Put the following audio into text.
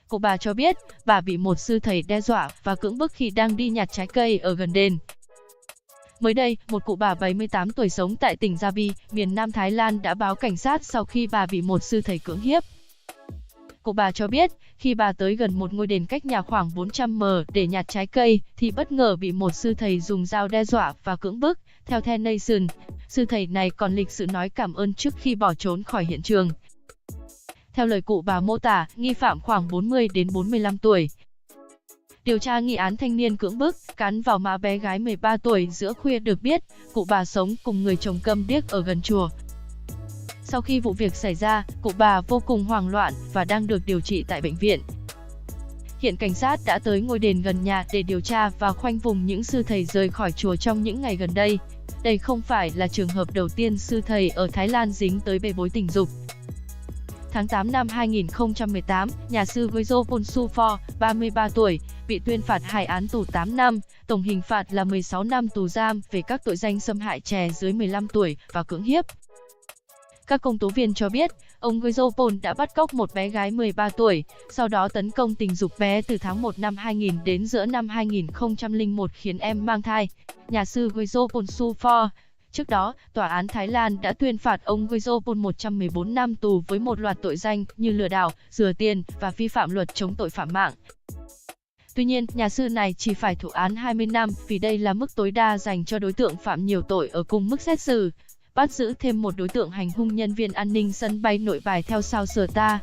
Cụ bà cho biết, bà bị một sư thầy đe dọa và cưỡng bức khi đang đi nhặt trái cây ở gần đền. Mới đây, một cụ bà 78 tuổi sống tại tỉnh Gia Bi, miền Nam Thái Lan đã báo cảnh sát sau khi bà bị một sư thầy cưỡng hiếp. Cụ bà cho biết, khi bà tới gần một ngôi đền cách nhà khoảng 400m để nhặt trái cây, thì bất ngờ bị một sư thầy dùng dao đe dọa và cưỡng bức. Theo The Nation, sư thầy này còn lịch sự nói cảm ơn trước khi bỏ trốn khỏi hiện trường. Theo lời cụ bà mô tả, nghi phạm khoảng 40 đến 45 tuổi. Điều tra nghi án thanh niên cưỡng bức, cắn vào má bé gái 13 tuổi giữa khuya được biết, cụ bà sống cùng người chồng câm điếc ở gần chùa. Sau khi vụ việc xảy ra, cụ bà vô cùng hoảng loạn và đang được điều trị tại bệnh viện. Hiện cảnh sát đã tới ngôi đền gần nhà để điều tra và khoanh vùng những sư thầy rời khỏi chùa trong những ngày gần đây. Đây không phải là trường hợp đầu tiên sư thầy ở Thái Lan dính tới bê bối tình dục. Tháng 8 năm 2018, nhà sư Gojo Ponsufor, 33 tuổi, bị tuyên phạt 2 án tù 8 năm, tổng hình phạt là 16 năm tù giam về các tội danh xâm hại trẻ dưới 15 tuổi và cưỡng hiếp. Các công tố viên cho biết, ông Gojo Pon đã bắt cóc một bé gái 13 tuổi, sau đó tấn công tình dục bé từ tháng 1 năm 2000 đến giữa năm 2001 khiến em mang thai. Nhà sư Gojo Ponsufor. Trước đó, Tòa án Thái Lan đã tuyên phạt ông Gojo Pon 114 năm tù với một loạt tội danh như lừa đảo, rửa tiền và vi phạm luật chống tội phạm mạng. Tuy nhiên, nhà sư này chỉ phải thụ án 20 năm vì đây là mức tối đa dành cho đối tượng phạm nhiều tội ở cùng mức xét xử. Bắt giữ thêm một đối tượng hành hung nhân viên an ninh sân bay Nội Bài theo sao Star.